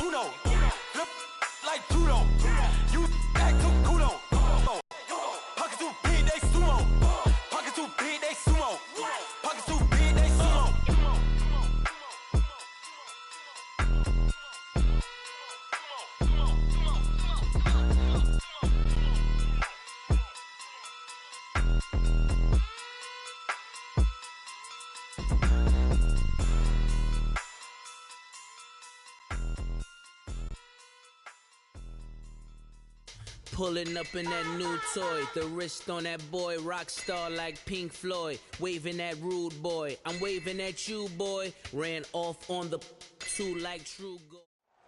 Uno. Flip like judo. You back to kudo. Pockets too big, they sumo. Pockets too big, they sumo. Pockets too big, they sumo. Pulling up in that new toy, the wrist on that boy, rock star like Pink Floyd, waving at rude boy, I'm waving at you boy, ran off on the two like true gold.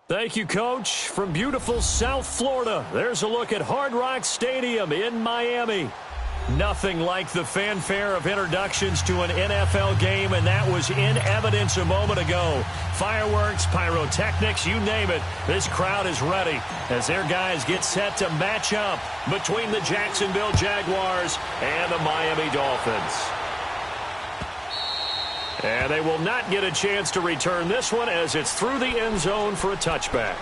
Thank you, Coach. From beautiful South Florida, there's a look at Hard Rock Stadium in Miami. Nothing like the fanfare of introductions to an NFL game, and that was in evidence a moment ago. Fireworks, pyrotechnics, you name it. This crowd is ready as their guys get set to match up between the Jacksonville Jaguars and the Miami Dolphins. And they will not get a chance to return this one as it's through the end zone for a touchback.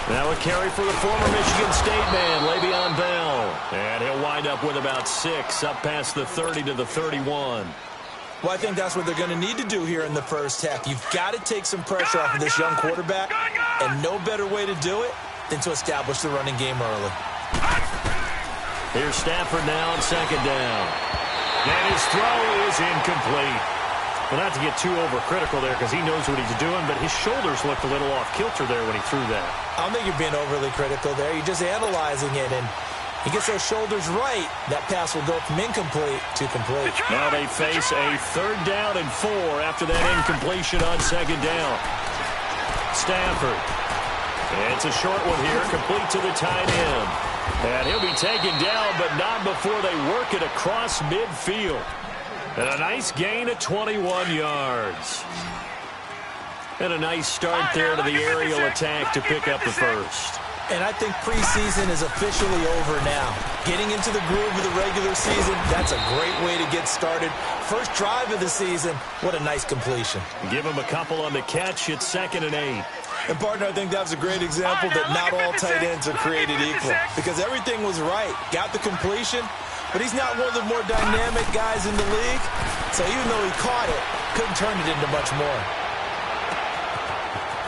Now a carry for the former Michigan State man, Le'Veon Bell. And he'll wind up with about 6, up past the 30 to the 31. Well, I think that's what they're going to need to do here in the first half. You've got to take some pressure off of this young quarterback, and no better way to do it than to establish the running game early. Here's Stafford now on second down. And his throw is incomplete. Well, not to get too overcritical there because he knows what he's doing, but his shoulders looked a little off-kilter there when he threw that. I don't think you're being overly critical there. You're just analyzing it, and he gets those shoulders right. That pass will go from incomplete to complete. Now they face a 3rd down and 4 after that incompletion on second down. Stafford. It's a short one here, complete to the tight end. And he'll be taken down, but not before they work it across midfield. And a nice gain of 21 yards. And a nice start there to the aerial attack to pick up the first. And I think preseason is officially over now. Getting into the groove of the regular season, that's a great way to get started. First drive of the season, what a nice completion. Give him a couple on the catch. It's 2nd and 8. And, partner, I think that was a great example that not all tight ends are created equal. Because everything was right. Got the completion, but he's not one of the more dynamic guys in the league. So even though he caught it, couldn't turn it into much more.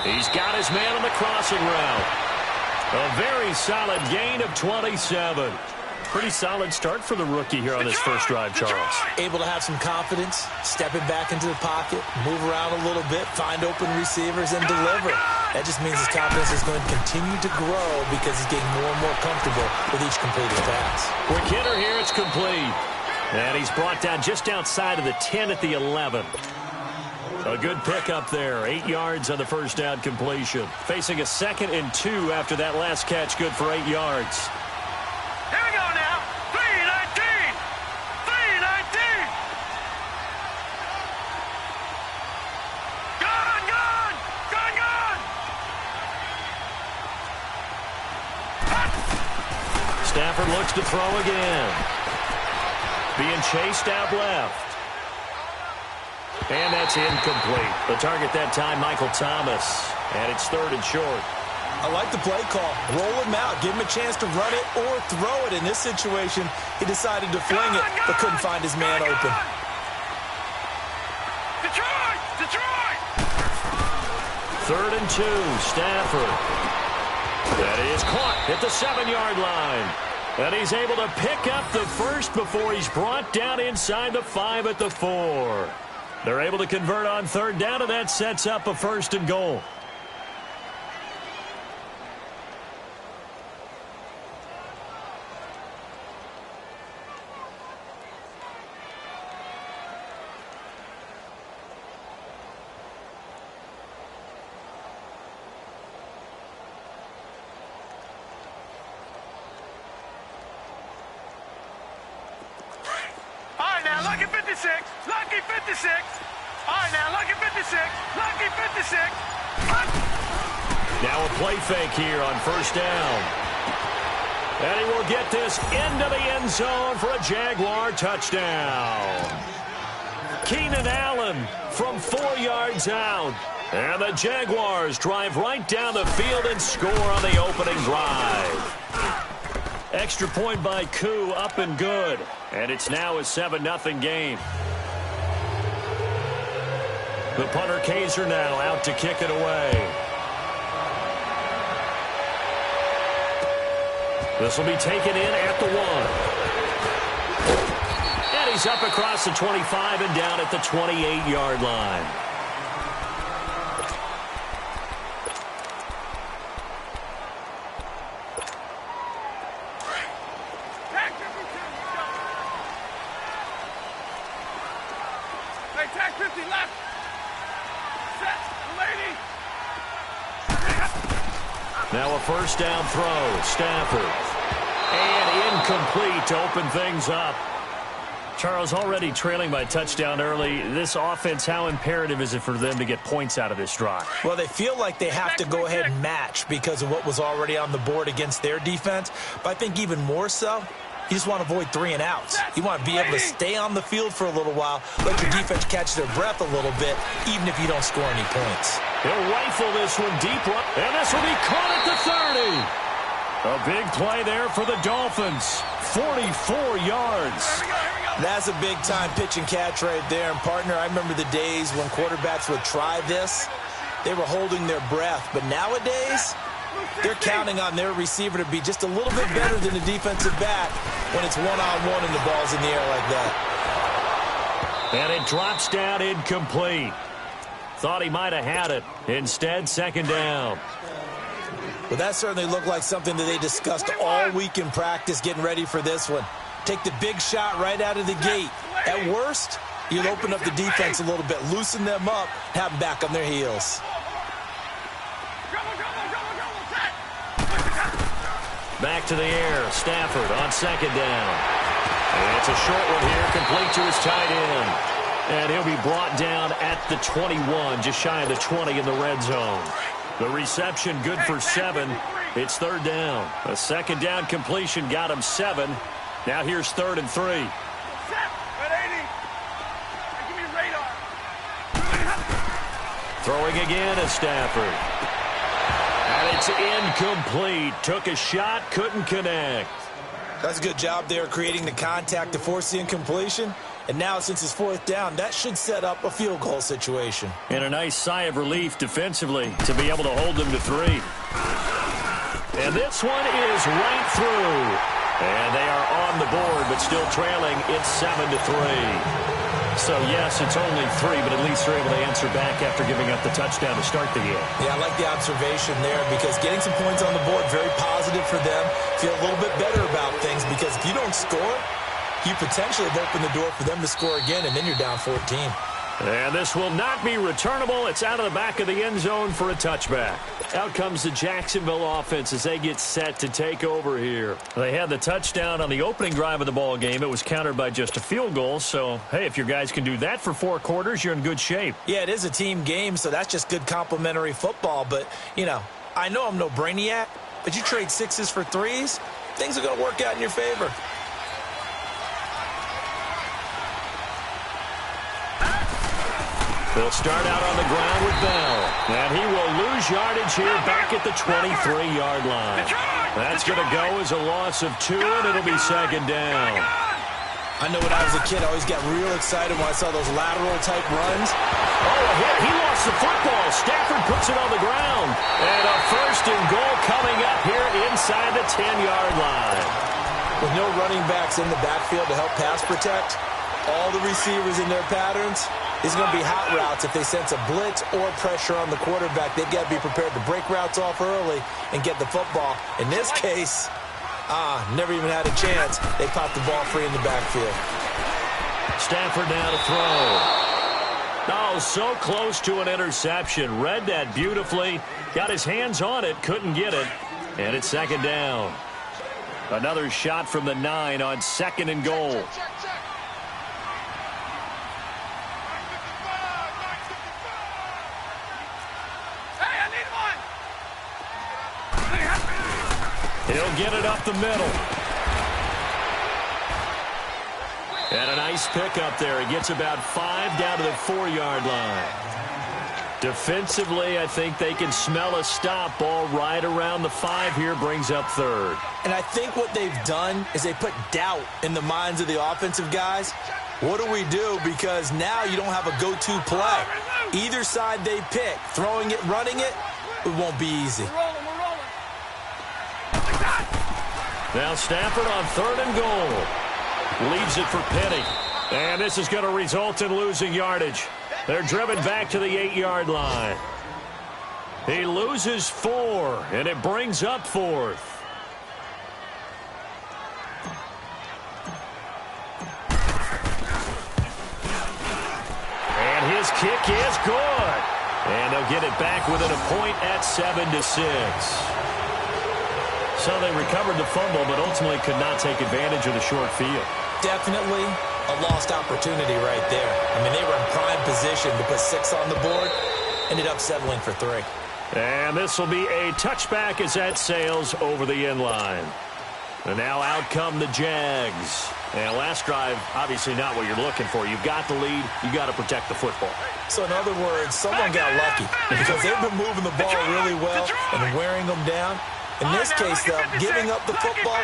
He's got his man on the crossing route. A very solid gain of 27. Pretty solid start for the rookie here on this first drive, Charles. Able to have some confidence, stepping back into the pocket, move around a little bit, find open receivers, and deliver. That just means his confidence is going to continue to grow because he's getting more and more comfortable with each completed pass. Quick hitter here, it's complete. And he's brought down just outside of the 10 at the 11. A good pickup there, 8 yards on the first down completion. Facing a 2nd and 2 after that last catch, good for 8 yards. Here we go now. 319. 319. Gone, gone. Gone, gone. Stafford looks to throw again. Being chased out left. And that's incomplete. The target that time, Michael Thomas. And it's 3rd and short. I like the play call. Roll him out. Give him a chance to run it or throw it. In this situation, he decided to fling it, but couldn't find his man open. Detroit! Detroit! 3rd and 2, Stafford. That is caught at the 7-yard line. And he's able to pick up the first before he's brought down inside the 5 at the 4. They're able to convert on 3rd down, and that sets up a 1st and goal. 56. Lucky 56. All right, now, lucky 56. Lucky 56. Now a play fake here on first down. And he will get this into the end zone for a Jaguar touchdown. Keenan Allen from 4 yards out. And the Jaguars drive right down the field and score on the opening drive. Extra point by Koo, up and good. And it's now a 7-0 game. The punter Kaiser now out to kick it away. This will be taken in at the 1. And he's up across the 25 and down at the 28-yard line. Tag 50 left. Set, lady. Now a first down throw. Stafford. And incomplete to open things up. Charles, already trailing by touchdown early. This offense, how imperative is it for them to get points out of this drive? Well, they feel like they have to go ahead and match because of what was already on the board against their defense. But I think even more so, you just want to avoid 3 and outs. You want to be able to stay on the field for a little while, let your defense catch their breath a little bit, even if you don't score any points. He'll rifle this one deep, and this will be caught at the 30. A big play there for the Dolphins. 44 yards. That's a big-time pitch and catch right there. And, partner, I remember the days when quarterbacks would try this. They were holding their breath. But nowadays, they're counting on their receiver to be just a little bit better than the defensive back when it's one-on-one and the ball's in the air like that. And it drops down incomplete. Thought he might have had it. Instead, second down. Well, that certainly looked like something that they discussed all week in practice getting ready for this one. Take the big shot right out of the gate. At worst, you'll open up the defense a little bit, loosen them up, have them back on their heels. Back to the air. Stafford on second down. And it's a short one here, complete to his tight end. And he'll be brought down at the 21, just shy of the 20 in the red zone. The reception good for 7. It's third down. A second down completion got him 7. Now here's 3rd and 3. Throwing again is Stafford. And it's incomplete. Took a shot, couldn't connect. That's a good job there creating the contact to force the incompletion. And now, since it's 4th down, that should set up a field goal situation. And a nice sigh of relief defensively to be able to hold them to 3. And this one is right through. And they are on the board, but still trailing. It's 7-3. So, yes, it's only 3, but at least they're able to answer back after giving up the touchdown to start the game. Yeah, I like the observation there because getting some points on the board, very positive for them. Feel a little bit better about things because if you don't score, you potentially have opened the door for them to score again, and then you're down 14. And this will not be returnable. It's out of the back of the end zone for a touchback. Out comes the Jacksonville offense as they get set to take over here. They had the touchdown on the opening drive of the ball game. It was countered by just a field goal. So, hey, if your guys can do that for 4 quarters, you're in good shape. Yeah, it is a team game, so that's just good complimentary football. But, you know, I know I'm no brainiac, but you trade 6s for 3s, things are going to work out in your favor. They'll start out on the ground with Bell. And he will lose yardage here back at the 23-yard line. That's going to go as a loss of 2, and it'll be second down. I know when I was a kid, I always got real excited when I saw those lateral-type runs. Oh, a hit. He lost the football. Stafford puts it on the ground. And a 1st and goal coming up here inside the 10-yard line. With no running backs in the backfield to help pass protect, all the receivers in their patterns, it's going to be hot routes. If they sense a blitz or pressure on the quarterback, they've got to be prepared to break routes off early and get the football. In this case, never even had a chance. They popped the ball free in the backfield. Stafford now to throw. Oh, so close to an interception. Read that beautifully. Got his hands on it, couldn't get it. And it's second down. Another shot from the 9 on 2nd and goal. He'll get it up the middle. And a nice pickup there. He gets about 5 down to the 4-yard line. Defensively, I think they can smell a stop. Ball right around the 5 here, brings up 3rd. And I think what they've done is they put doubt in the minds of the offensive guys. What do we do? Because now you don't have a go-to play. Either side they pick, throwing it, running it, it won't be easy. Now Stafford on 3rd and goal. Leaves it for Penny. And this is going to result in losing yardage. They're driven back to the 8-yard line. He loses 4, and it brings up 4th. And his kick is good. And they'll get it back within a point at 7-6. So they recovered the fumble, but ultimately could not take advantage of the short field. Definitely a lost opportunity right there. I mean, they were in prime position to put 6 on the board. Ended up settling for 3. And this will be a touchback as that sails over the end line. And now out come the Jags. And last drive, obviously not what you're looking for. You've got the lead. You've got to protect the football. So in other words, someone got lucky because they've been moving the ball really well and wearing them down. In this case, though, giving up the football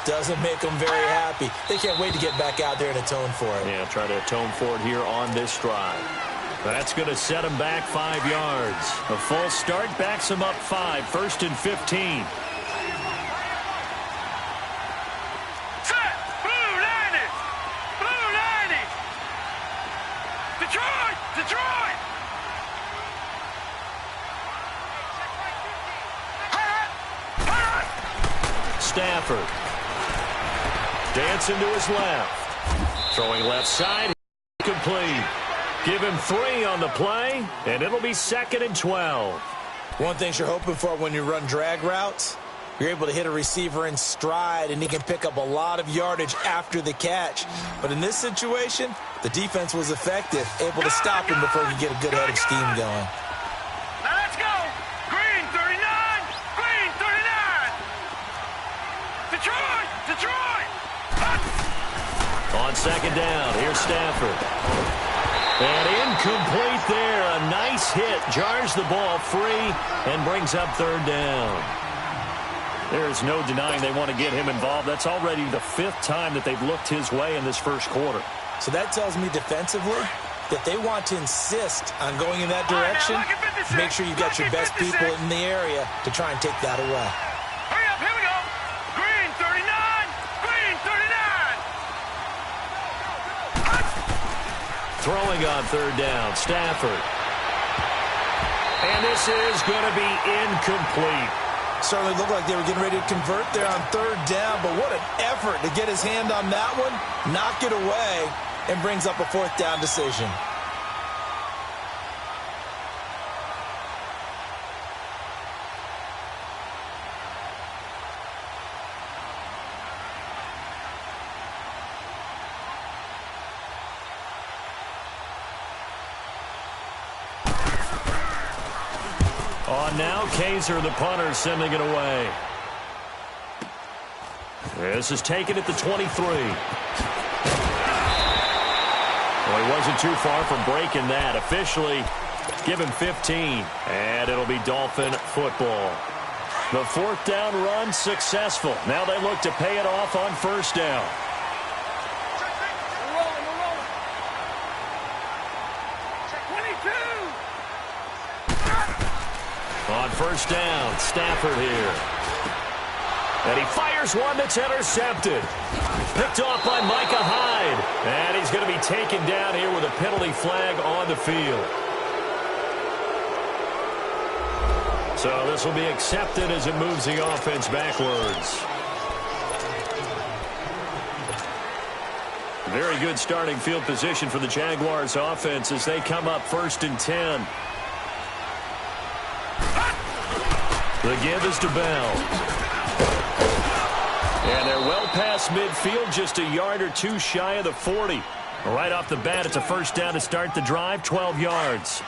doesn't make them very happy. They can't wait to get back out there and atone for it. Yeah, try to atone for it here on this drive. That's going to set them back 5 yards. A full start backs them up 5, 1st and 15. Set! Blue 90! Blue 90! Detroit! Detroit! Stafford. Dancing to his left. Throwing left side. Complete. Give him 3 on the play, and it'll be 2nd and 12. One thing you're hoping for when you run drag routes, you're able to hit a receiver in stride, and he can pick up a lot of yardage after the catch. But in this situation, the defense was effective, able to stop him before he could get a good head of steam going. Now let's go! Green 39! Green 39! Detroit! Detroit! On 2nd down, here's Stafford. And incomplete there. A nice hit. Jars the ball free and brings up 3rd down. There's no denying they want to get him involved. That's already the 5th time that they've looked his way in this first quarter. So that tells me defensively that they want to insist on going in that direction. Make sure you've got your best people in the area to try and take that away. Hurry up, here we go! Green 39! Green 39! Throwing on 3rd down, Stafford. And this is going to be incomplete. Certainly looked like they were getting ready to convert there on 3rd down, but what an effort to get his hand on that one, knock it away, and brings up a 4th down decision. On now, Kaiser, the punter, sending it away. This is taken at the 23. Well, he wasn't too far from breaking that. Officially, give him 15, and it'll be Dolphin football. The 4th down run successful. Now they look to pay it off on 1st down. On 1st down, Stafford here. And he fires one that's intercepted. Picked off by Micah Hyde. And he's going to be taken down here with a penalty flag on the field. So this will be accepted as it moves the offense backwards. Very good starting field position for the Jaguars offense as they come up 1st and 10. The give is to Bell. And they're well past midfield, just a yard or 2 shy of the 40. Right off the bat, it's a 1st down to start the drive, 12 yards.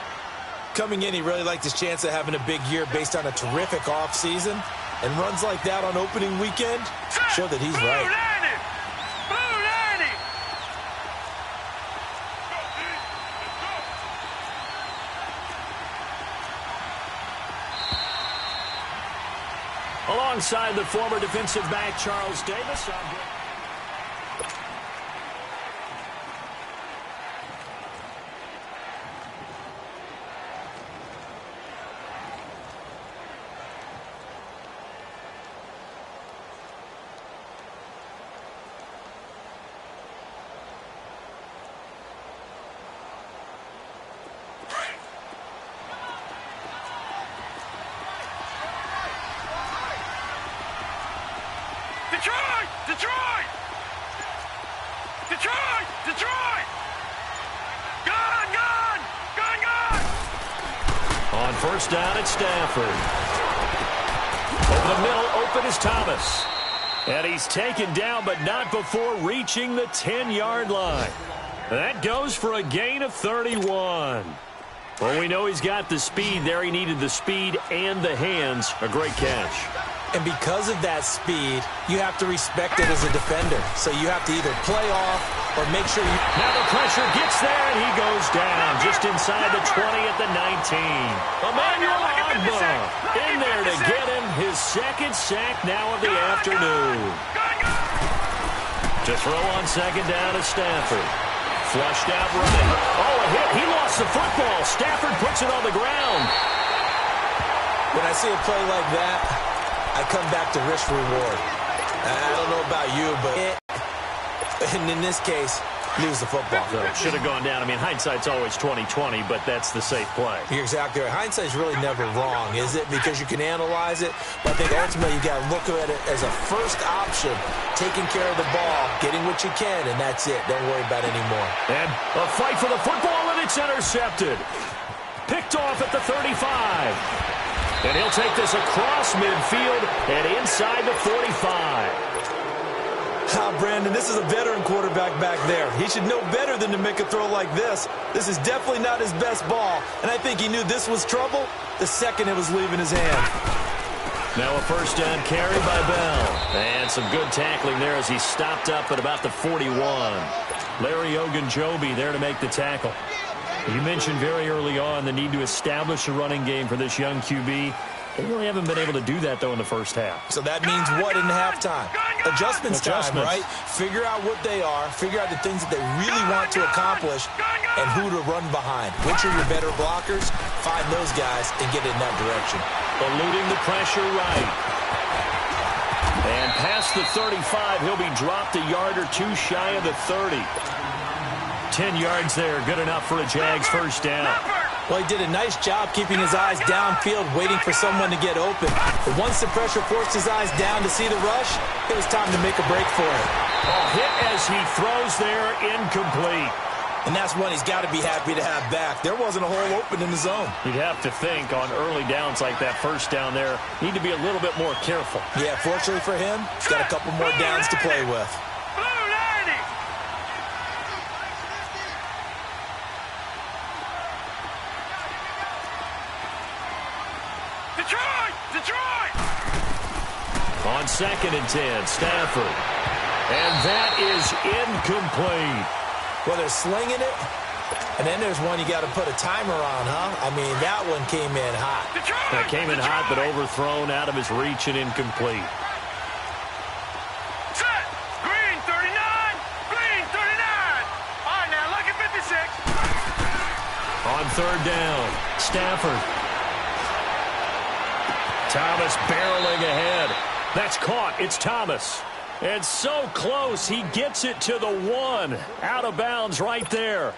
Coming in, he really liked his chance of having a big year based on a terrific offseason. And runs like that on opening weekend show that he's right. Alongside the former defensive back, Charles Davis. Detroit! Detroit! Detroit! Detroit! Gone! Gone! Gone! Gone! On first down, it's Stafford. Over the middle, open is Thomas. And he's taken down, but not before reaching the 10-yard line. That goes for a gain of 31. Well, we know he's got the speed there. He needed the speed and the hands. A great catch. And because of that speed, you have to respect it as a defender. So you have to either play off or make sure you... Now the pressure gets there, and he goes down just inside the 20 at the 19. Emmanuel Ogbah in there to get him his second sack now of the afternoon. To throw on second down is Stafford. Flushed out right. Oh, a hit. He lost the football. Stafford puts it on the ground. When I see a play like that, I come back to risk reward. I don't know about you, but and in this case, lose the football. So it should have gone down. I mean, hindsight's always 20/20, but that's the safe play. You're exactly right. Hindsight's really never wrong, is it? Because you can analyze it, but I think ultimately you got to look at it as a first option, taking care of the ball, getting what you can, and that's it. Don't worry about it anymore. And a fight for the football, and it's intercepted. Picked off at the 35. And he'll take this across midfield and inside the 45. Brandon, this is a veteran quarterback back there. He should know better than to make a throw like this. This is definitely not his best ball, and I think he knew this was trouble the second it was leaving his hand. Now a first down carry by Bell. And some good tackling there as he stopped up at about the 41. Larry Ogunjobi there to make the tackle. You mentioned very early on the need to establish a running game for this young QB. They really haven't been able to do that, though, in the first half. So that means what in halftime? Adjustments time, right? Figure out what they are, figure out the things that they really want to accomplish, and who to run behind. Which are your better blockers? Find those guys and get in that direction. Eluding the pressure right. And past the 35, he'll be dropped a yard or two shy of the 30. 10 yards there, good enough for a Jags first down. Well, he did a nice job keeping his eyes downfield, waiting for someone to get open. But once the pressure forced his eyes down to see the rush, it was time to make a break for it. A hit as he throws there, incomplete. And that's one he's got to be happy to have back. There wasn't a hole open in the zone. You'd have to think on early downs like that first down there, need to be a little bit more careful. Yeah, fortunately for him, he's got a couple more downs to play with. On 2nd and 10, Stafford. And that is incomplete. Well, they're slinging it, and then there's one you got to put a timer on, huh? I mean, that one came in hot. That came in hot, but overthrown out of his reach and incomplete. Set. Green 39. Green 39. All right, now look at 56. On 3rd down, Stafford. Thomas barreling ahead. That's caught. It's Thomas. And so close, he gets it to the 1. Out of bounds right there.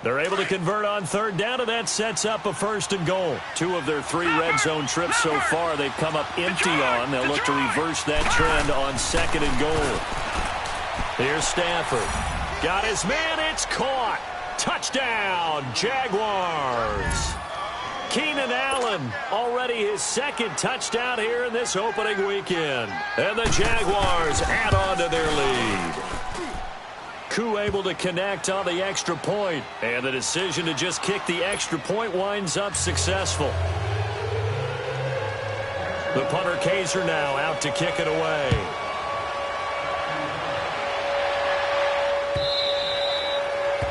They're able to convert on 3rd down, and that sets up a 1st and goal. 2 of their 3 red zone trips so far they've come up empty on. They'll look to reverse that trend on 2nd and goal. Here's Stafford. Got his man. It's caught. Touchdown, Jaguars. Keenan Allen, already his 2nd touchdown here in this opening weekend. And the Jaguars add on to their lead. Koo able to connect on the extra point. And the decision to just kick the extra point winds up successful. The punter Kaiser now out to kick it away.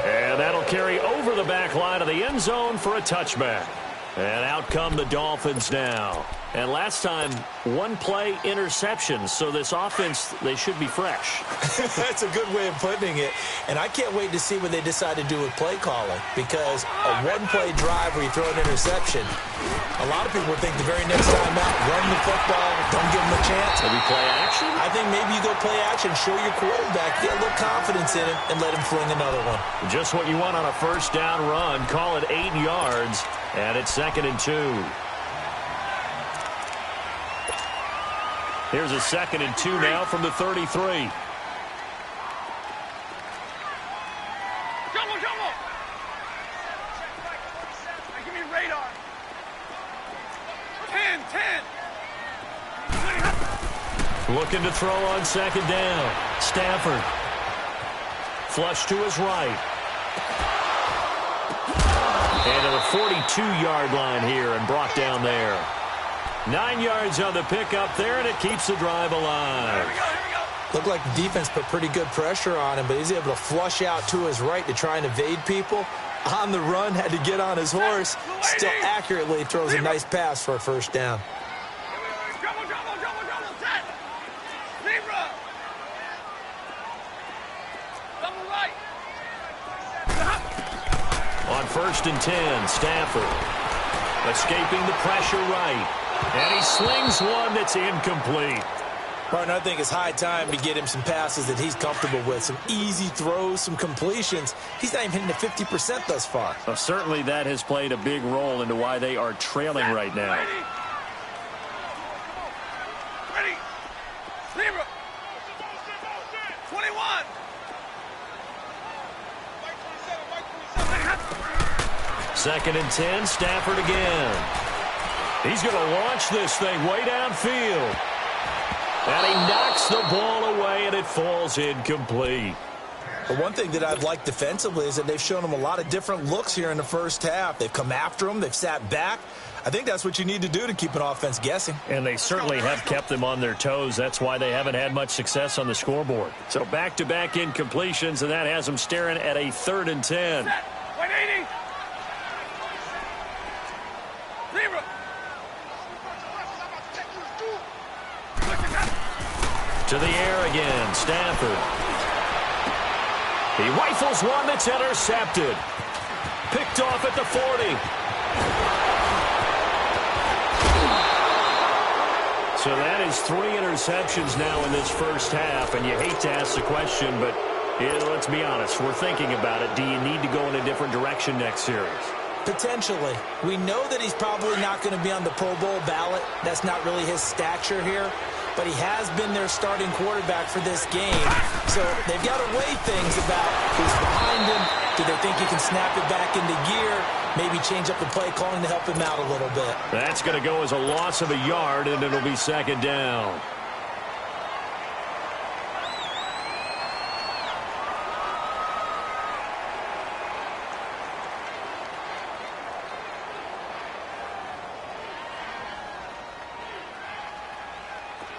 And that'll carry over the back line of the end zone for a touchback. And out come the Dolphins now. And last time, one play interception. So this offense, they should be fresh. That's a good way of putting it. And I can't wait to see what they decide to do with play calling. Because a one-play drive where you throw an interception, a lot of people would think the very next time out, run the football, don't give them a chance. Maybe play action? I think maybe you go play action, show your quarterback, get a little confidence in him, and let him fling another one. Just what you want on a first down run. Call it 8 yards. And it's 2nd and 2. Here's a 2nd and 2 now from the 33. Jumbo, jumbo. Hey, give me radar. 10. Looking to throw on 2nd down. Stafford. Flush to his right. And to the 42-yard line here and brought down there. 9 yards on the pickup there, and it keeps the drive alive. Here we go. Looked like the defense put pretty good pressure on him, but he's able to flush out to his right to try and evade people. On the run, had to get on his horse. Still accurately throws a nice pass for a first down. Jumbo, set. Libra. Double right. On 1st and 10, Stafford escaping the pressure right. And he slings one that's incomplete. Partner, I think it's high time to get him some passes that he's comfortable with. Some easy throws, some completions. He's not even hitting the 50% thus far. Well, certainly that has played a big role into why they are trailing right now. Ready. Libra. 21. 2nd and 10, Stafford again. He's going to launch this thing way downfield. And he knocks the ball away, and it falls incomplete. But one thing that I've liked defensively is that they've shown him a lot of different looks here in the first half. They've come after him. They've sat back. I think that's what you need to do to keep an offense guessing. And they certainly have kept them on their toes. That's why they haven't had much success on the scoreboard. So back-to-back incompletions, and that has them staring at a 3rd and 10. 180. Libra. To the air again, Stafford. He rifles one that's intercepted. Picked off at the 40. So that is 3 interceptions now in this first half, and you hate to ask the question, but let's be honest, we're thinking about it. Do you need to go in a different direction next series? Potentially. We know that he's probably not going to be on the Pro Bowl ballot. That's not really his stature here. But he has been their starting quarterback for this game. So they've got to weigh things about who's behind him. Do they think he can snap it back into gear? Maybe change up the play calling to help him out a little bit. That's going to go as a loss of a yard, and it'll be 2nd down.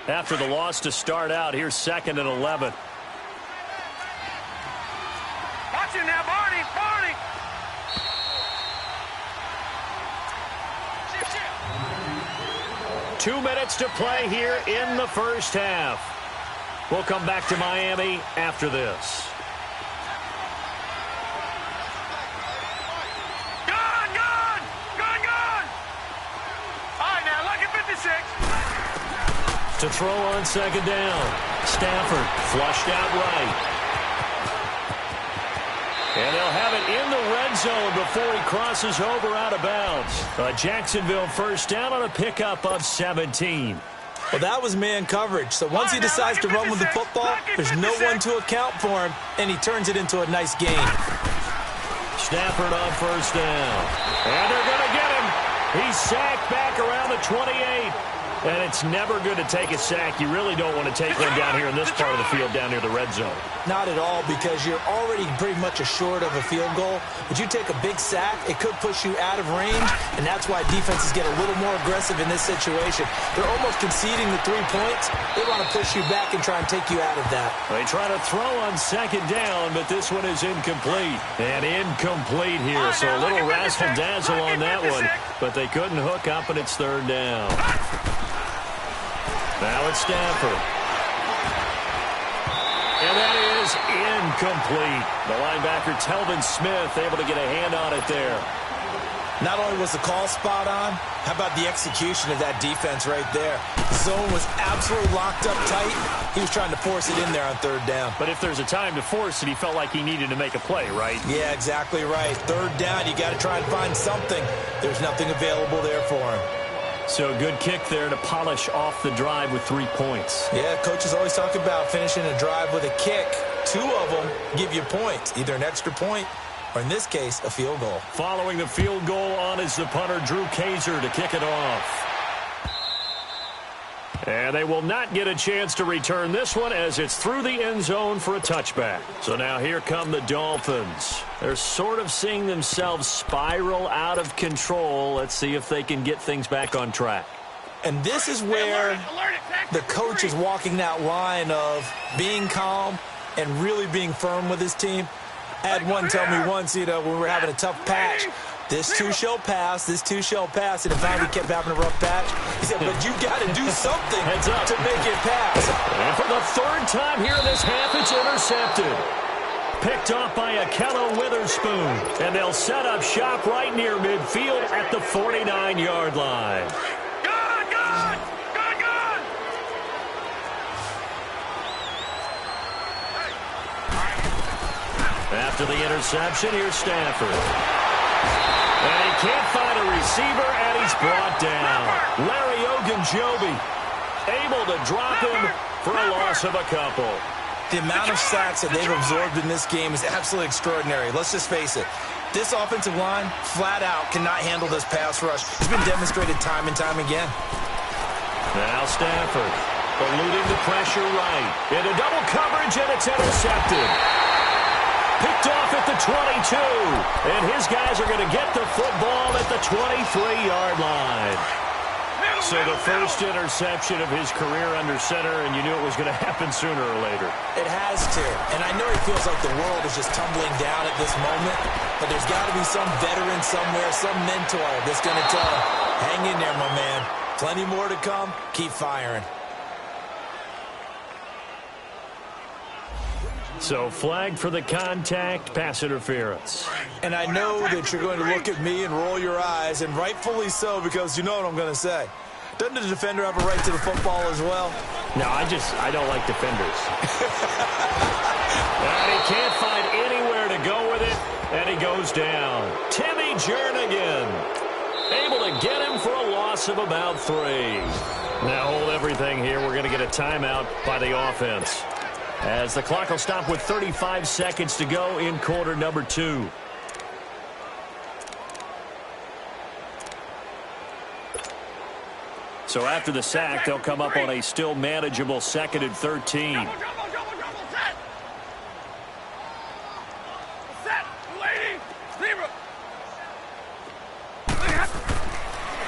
After the loss to start out, here's 2nd and 11. Watch it now, Barney. 2 minutes to play here in the first half. We'll come back to Miami after this. Gone. All right, now, lucky 56. To throw on 2nd down. Stafford flushed out right. And they'll have it in the red zone before he crosses over out of bounds. A Jacksonville first down on a pickup of 17. Well, that was man coverage. So once he decides to run with the football, there's no one to account for him, and he turns it into a nice gain. Stafford on first down. And they're going to get him. He's sacked back around the 28. And it's never good to take a sack. You really don't want to take one down here in this part of the field, down near the red zone. Not at all, because you're already pretty much assured of a field goal. But you take a big sack, it could push you out of range, and that's why defenses get a little more aggressive in this situation. They're almost conceding the 3 points. They want to push you back and try and take you out of that. They try to throw on second down, but this one is incomplete. And incomplete here, so a little razzle-dazzle on that one. But they couldn't hook up, and it's third down. Now it's Stafford. And that is incomplete. The linebacker, Telvin Smith, able to get a hand on it there. Not only was the call spot on, how about the execution of that defense right there? The zone was absolutely locked up tight. He was trying to force it in there on third down. But if there's a time to force it, he felt like he needed to make a play, right? Yeah, exactly right. Third down, you got to try and find something. There's nothing available there for him. So a good kick there to polish off the drive with 3 points. Yeah, coaches always talk about finishing a drive with a kick. 2 of them give you points, either an extra point or, in this case, a field goal. Following the field goal on is the punter, Drew Kaiser, to kick it off. And they will not get a chance to return this one as it's through the end zone for a touchback. So now here come the Dolphins. They're sort of seeing themselves spiral out of control. Let's see if they can get things back on track. And this is where the coach is walking that line of being calm and really being firm with his team. I had one tell me once, when we were having a tough patch, this too shall pass, this too shall pass, and finally kept having a rough patch. He said, but you got to do something to make it pass. And for the third time here in this half, it's intercepted. Picked off by Akello Witherspoon, and they'll set up shop right near midfield at the 49-yard line. After the interception, here's Stafford. And he can't find a receiver, and he's brought down. Larry Ogunjobi able to drop him for a loss of a couple. The amount of sacks that they've absorbed in this game is absolutely extraordinary. Let's just face it. This offensive line, flat out, cannot handle this pass rush. It's been demonstrated time and time again. Now Stafford eluding the pressure right. Into double coverage, and it's intercepted. Picked off at the 22. And his guys are going to get the football at the 23-yard line. So the first interception of his career under center, and you knew it was going to happen sooner or later. It has to. And I know he feels like the world is just tumbling down at this moment, but there's got to be some veteran somewhere, some mentor that's going to tell him, hang in there, my man. Plenty more to come. Keep firing. So flag for the contact, pass interference. And I know that you're going to look at me and roll your eyes, and rightfully so, because you know what I'm going to say. Doesn't the defender have a right to the football as well? No, I don't like defenders. And he can't find anywhere to go with it, and he goes down. Timmy Jernigan able to get him for a loss of about 3. Now hold everything here. We're going to get a timeout by the offense, as the clock will stop with 35 seconds to go in quarter number 2. So after the sack, they'll come up on a still manageable 2nd and 13.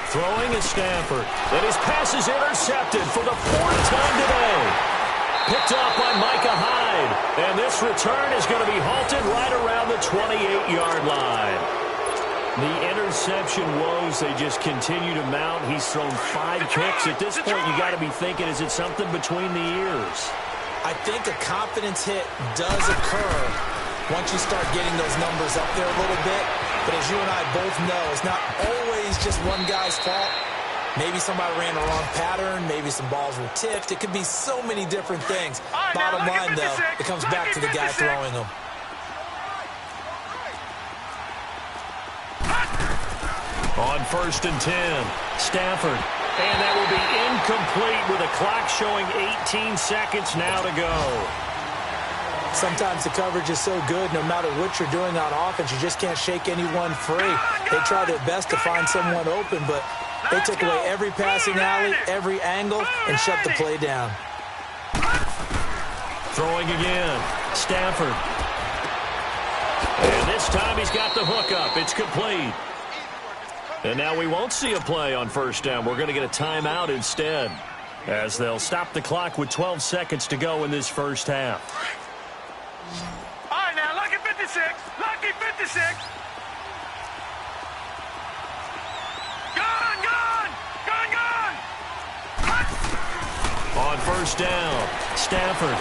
Throwing is Stafford. And his pass is intercepted for the 4th time today. Picked off by Micah Hyde. And this return is going to be halted right around the 28-yard line. The interception woes, they just continue to mount. He's thrown 5 picks. At this point, you got to be thinking, is it something between the ears? I think a confidence hit does occur once you start getting those numbers up there a little bit. But as you and I both know, it's not always just one guy's fault. Maybe somebody ran the wrong pattern. Maybe some balls were tipped. It could be so many different things. Bottom line, though, it comes back to the guy throwing them. On 1st and 10, Stafford. And that will be incomplete with a clock showing 18 seconds now to go. Sometimes the coverage is so good, no matter what you're doing on offense, you just can't shake anyone free. They try their best to find someone open, but They took away every passing alley, every angle, and shut the play down. Throwing again. Stafford. And this time he's got the hook up. It's complete. And now we won't see a play on first down. We're going to get a timeout instead, as they'll stop the clock with 12 seconds to go in this first half. All right, now, lucky 56. Lucky 56. Gone, gone. Gone, gone. On first down, Stafford.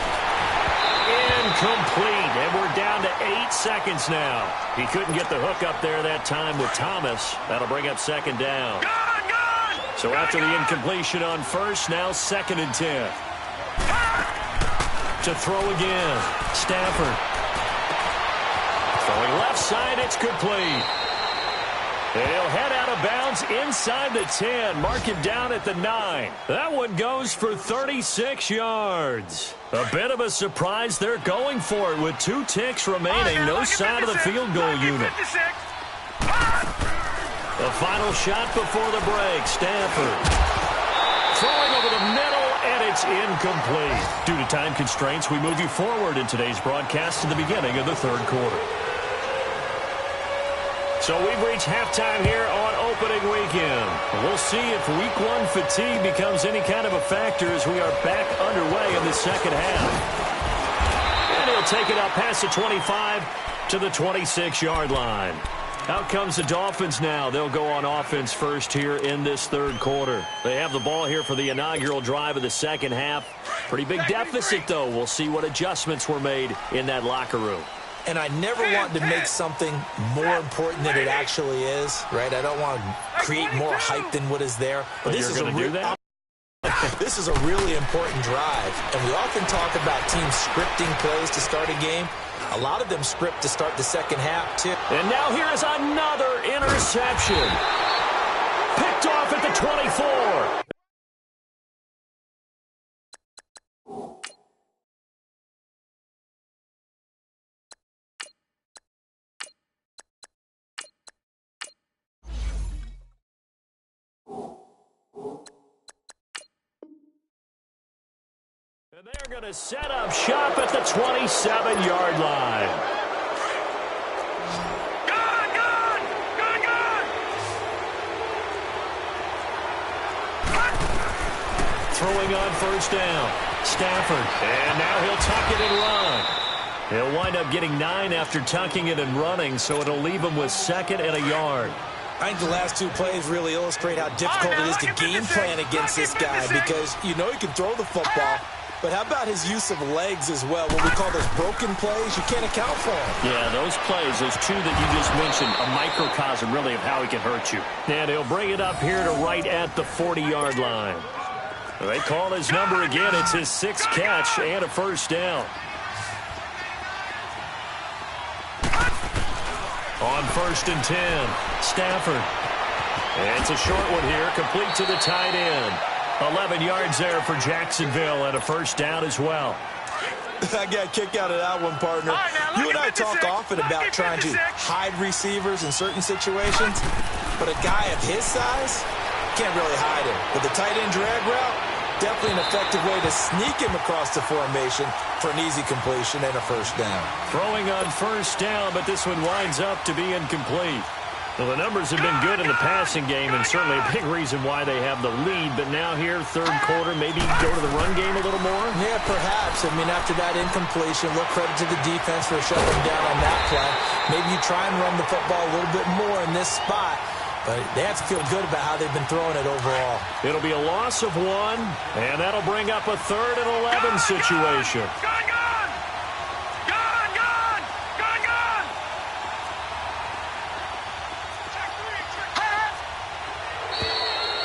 Incomplete, and we're down to 8 seconds now. He couldn't get the hook up there that time with Thomas. That'll bring up second down. Gone, gone. So after the incompletion on first, now 2nd and 10. To throw again, Stafford. Throwing left side, it's complete. And he'll head out of bounds inside the 10. Mark him down at the 9. That one goes for 36 yards. A bit of a surprise. They're going for it with 2 ticks remaining. No sign of the field goal unit. The final shot before the break. Stafford throwing over the middle, and it's incomplete. Due to time constraints, we move you forward in today's broadcast to the beginning of the third quarter. So we've reached halftime here on opening weekend. We'll see if week 1 fatigue becomes any kind of a factor as we are back underway in the second half. And he'll take it up past the 25 to the 26-yard line. Out comes the Dolphins now. They'll go on offense first here in this third quarter. They have the ball here for the inaugural drive of the second half. Pretty big deficit, though. We'll see what adjustments were made in that locker room. And I never want to make something more important than it actually is, right? I don't want to create more hype than what is there. But this is this is a really important drive. And we often talk about teams scripting plays to start a game. A lot of them script to start the second half, too. And now here is another interception. Picked off at the 24. And they're going to set up shop at the 27-yard line. Gone, gone. Gone, gone. Throwing on first down. Stafford. And now he'll tuck it and run. He'll wind up getting 9 after tucking it and running, so it'll leave him with 2nd and a yard. I think the last 2 plays really illustrate how difficult it is to game plan against this guy, because you know he can throw the football. But how about his use of legs as well? What we call those broken plays, you can't account for them. Yeah, those plays, those 2 that you just mentioned, a microcosm really of how he can hurt you. And he'll bring it up here to right at the 40-yard line. They call his number again. It's his 6th catch and a first down. On 1st and 10, Stafford. And it's a short one here, complete to the tight end. 11 yards there for Jacksonville and a first down as well. I got a kick out of that one, partner. You and I talk often about trying to hide receivers in certain situations, but a guy of his size can't really hide him. But the tight end drag route, definitely an effective way to sneak him across the formation for an easy completion and a first down. Throwing on first down, but this one winds up to be incomplete. Well, the numbers have been good in the passing game, and certainly a big reason why they have the lead. But now here, third quarter, maybe go to the run game a little more? Yeah, perhaps. I mean, after that incompletion, a little credit to the defense for shutting them down on that play. Maybe you try and run the football a little bit more in this spot. But they have to feel good about how they've been throwing it overall. It'll be a loss of 1, and that'll bring up a 3rd and 11 situation.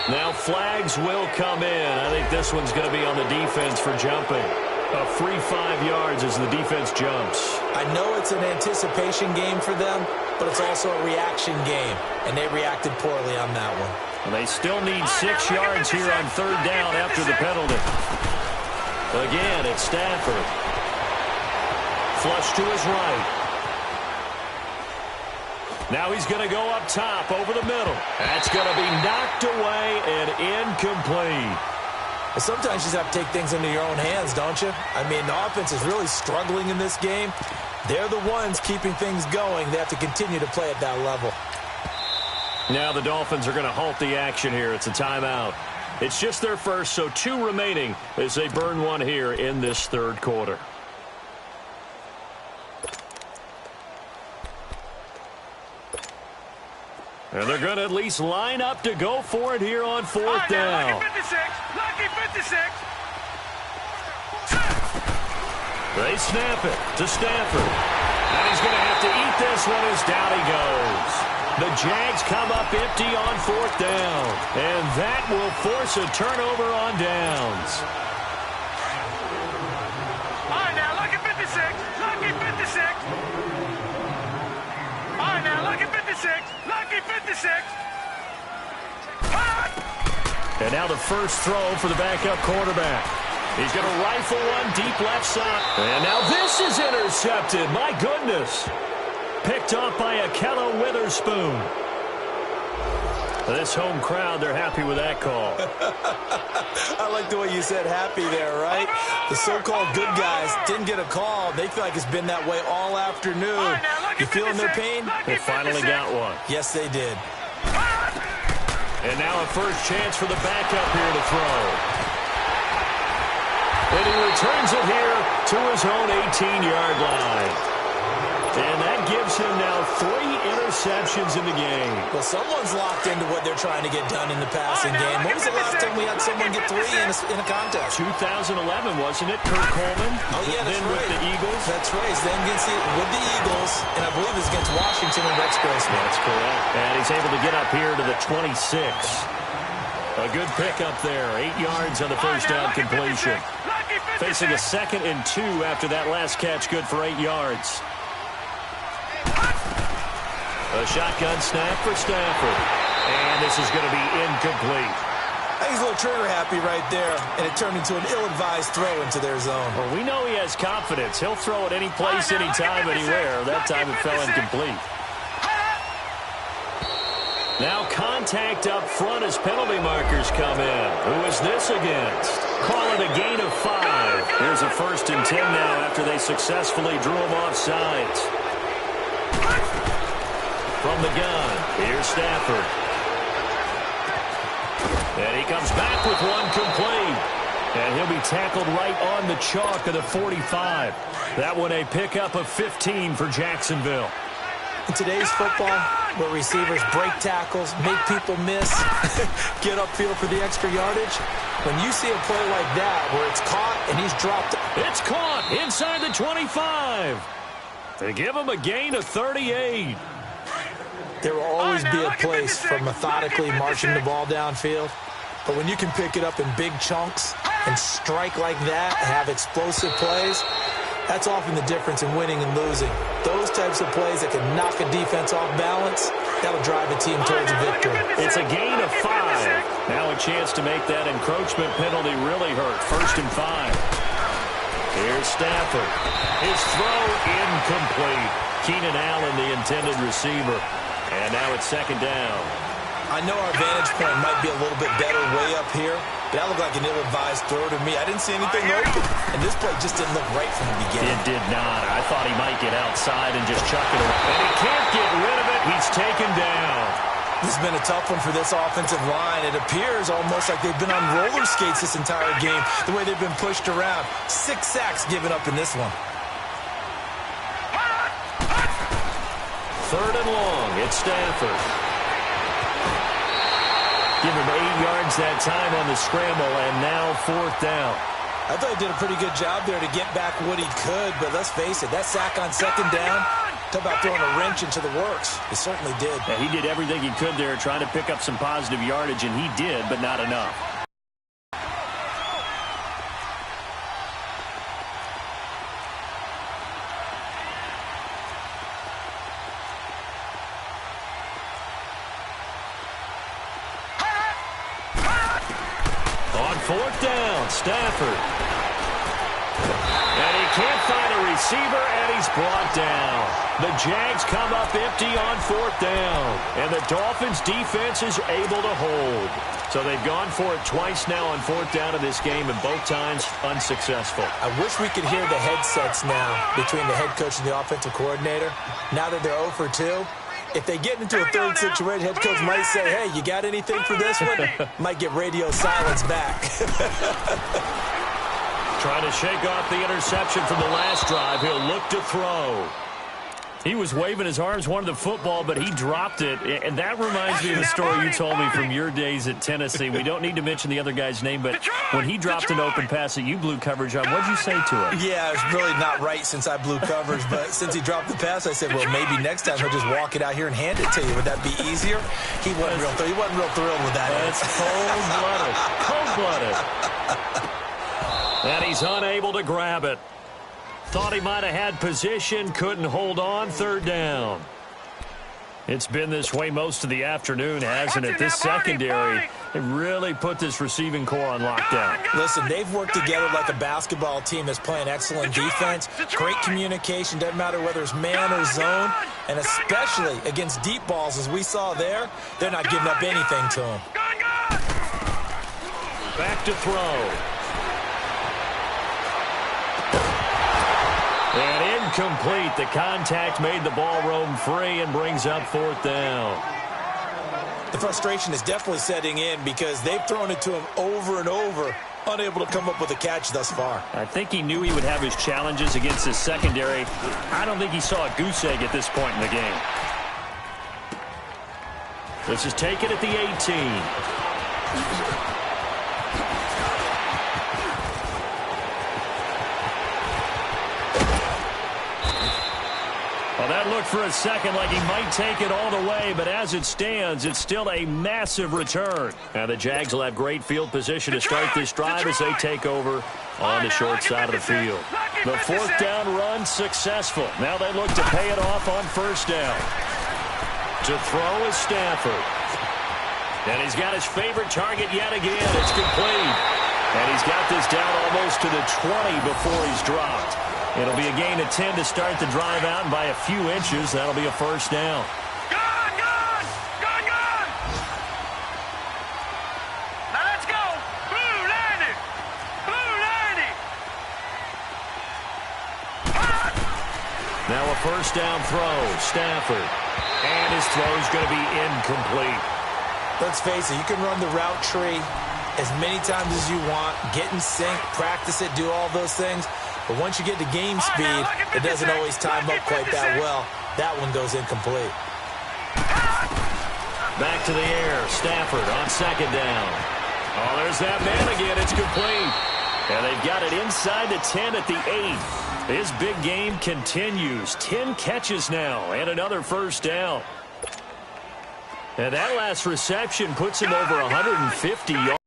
Now flags will come in. I think this one's going to be on the defense for jumping. A free 5 yards as the defense jumps. I know it's an anticipation game for them, but it's also a reaction game, and they reacted poorly on that one. And they still need 6 yards here on 3rd down after the penalty. Again, it's Stafford. Flush to his right. Now he's going to go up top over the middle. That's going to be knocked away and incomplete. Sometimes you just have to take things into your own hands, don't you? I mean, the offense is really struggling in this game. They're the ones keeping things going. They have to continue to play at that level. Now the Dolphins are going to halt the action here. It's a timeout. It's just their first, so 2 remaining as they burn one here in this third quarter. And they're going to at least line up to go for it here on 4th down. Lucky 56. Lucky 56. They snap it to Stafford. And he's going to have to eat this one as down he goes. The Jags come up empty on 4th down. And that will force a turnover on downs. All right, now, lucky 56. Lucky 56. All right, now, lucky 56. Lucky 56. And now the first throw for the backup quarterback. He's going to rifle one deep left side. And now this is intercepted. My goodness. Picked off by Akello Witherspoon. This home crowd, they're happy with that call. I like the way you said happy there, right? The so-called good guys didn't get a call. They feel like it's been that way all afternoon. You feeling their pain? They finally got one. Yes, they did. And now a first chance for the backup here to throw. And he returns it here to his own 18-yard line. And that gives him now 3 interceptions in the game. Well, someone's locked into what they're trying to get done in the passing game. When was the last time we had someone get 3 in a contest? 2011, wasn't it? Kurt Coleman. Oh, yeah, that's then right. with the Eagles. That's right. Then with the Eagles, and I believe it's against Washington and Rex Grossman. That's correct. And he's able to get up here to the 26. A good pickup there. 8 yards on the first down completion. Facing a 2nd and 2 after that last catch. Good for 8 yards. A shotgun snap for Stafford. And this is going to be incomplete. I think he's a little trigger happy right there, and it turned into an ill-advised throw into their zone. Well, we know he has confidence. He'll throw it any place, anytime, anywhere. That time it fell incomplete. Now contact up front as penalty markers come in. Who is this against? Call it a gain of 5. Here's a 1st and 10 now after they successfully drew him off sides. From the gun, here's Stafford. And he comes back with one complete. And he'll be tackled right on the chalk of the 45. That one a pickup of 15 for Jacksonville. In today's football, where receivers break tackles, make people miss, get upfield for the extra yardage, when you see a play like that where it's caught and he's dropped. It's caught inside the 25. They give him a gain of 38. There will always be a place for methodically marching the ball downfield. But when you can pick it up in big chunks and strike like that and have explosive plays, that's often the difference in winning and losing. Those types of plays that can knock a defense off balance, that'll drive a team towards a victory. It's a gain of 5. Now a chance to make that encroachment penalty really hurt. 1st and 5. Here's Stafford. His throw incomplete. Keenan Allen, the intended receiver. And now it's 2nd down. I know our vantage point might be a little bit better way up here, but that looked like an ill-advised throw to me. I didn't see anything open, and this play just didn't look right from the beginning. It did not. I thought he might get outside and just chuck it away. And he can't get rid of it. He's taken down. This has been a tough one for this offensive line. It appears almost like they've been on roller skates this entire game, the way they've been pushed around. 6 sacks given up in this one. 3rd and long. It's Stafford. Give him 8 yards that time on the scramble, and now 4th down. I thought he did a pretty good job there to get back what he could, but let's face it, that sack on 2nd down, talk about throwing a wrench into the works. He certainly did. Yeah, he did everything he could there, trying to pick up some positive yardage, and he did, but not enough. On 4th down, Stafford. And he can't find a receiver, and he's brought down. The Jags come up empty on 4th down, and the Dolphins' defense is able to hold. So they've gone for it twice now on 4th down in this game, and both times unsuccessful. I wish we could hear the headsets now between the head coach and the offensive coordinator. Now that they're 0 for 2, if they get into a third situation, head coach might say, hey, you got anything for this one? Might get radio silence back. Trying to shake off the interception from the last drive. He'll look to throw. He was waving his arms, wanted the football, but he dropped it. And that reminds me of the story you told me from your days at Tennessee. We don't need to mention the other guy's name, but when he dropped an open pass that you blew coverage on, what'd you say to him? Yeah, it's really not right since I blew coverage, but since he dropped the pass, I said, well, maybe next time he'll just walk it out here and hand it to you. Would that be easier? He wasn't real thrilled with that. That's cold-blooded. And he's unable to grab it. Thought he might have had position, couldn't hold on, 3rd down. It's been this way most of the afternoon, hasn't it? This secondary, they really put this receiving core on lockdown. Listen, they've worked together like a basketball team that's playing excellent defense. Great communication, doesn't matter whether it's man or zone. And especially against deep balls, as we saw there, they're not giving up anything to them. Back to throw. And incomplete. The contact made the ball roam free and brings up 4th down. The frustration is definitely setting in because they've thrown it to him over and over, unable to come up with a catch thus far. I think he knew he would have his challenges against his secondary. I don't think he saw a goose egg at this point in the game. This is taken at the 18. Well, that looked for a second like he might take it all the way, but as it stands, it's still a massive return. Now the Jags will have great field position to start this drive as they take over on the short side of the field. The 4th down run successful. Now they look to pay it off on 1st down. To throw is Stafford. And he's got his favorite target yet again. It's complete. And he's got this down almost to the 20 before he's dropped. It'll be a gain of 10 to start the drive out, and by a few inches, that'll be a 1st down. Gone! Now let's go! Blue 90! Now a 1st down throw, Stafford. And his throw's going to be incomplete. Let's face it, you can run the route tree as many times as you want, get in sync, practice it, do all those things. But once you get to game speed, it doesn't always time up quite that well. That one goes incomplete. Back to the air. Stafford on 2nd down. Oh, there's that man again. It's complete. And they've got it inside the 10 at the 8. His big game continues. 10 catches now and another 1st down. And that last reception puts him over 150 yards.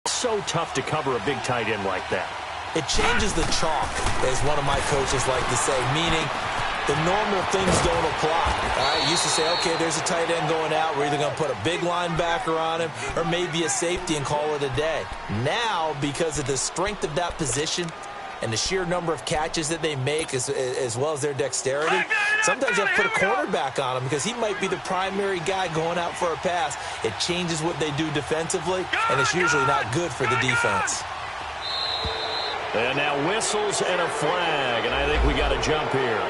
So tough to cover a big tight end like that. It changes the chalk, as one of my coaches like to say, meaning the normal things don't apply. All right, used to say, okay, there's a tight end going out. We're either going to put a big linebacker on him or maybe a safety and call it a day. Now, because of the strength of that position and the sheer number of catches that they make as well as their dexterity, sometimes you have to put a cornerback on him because he might be the primary guy going out for a pass. It changes what they do defensively, and it's usually not good for the defense. And now whistles and a flag, and I think we got a jump here.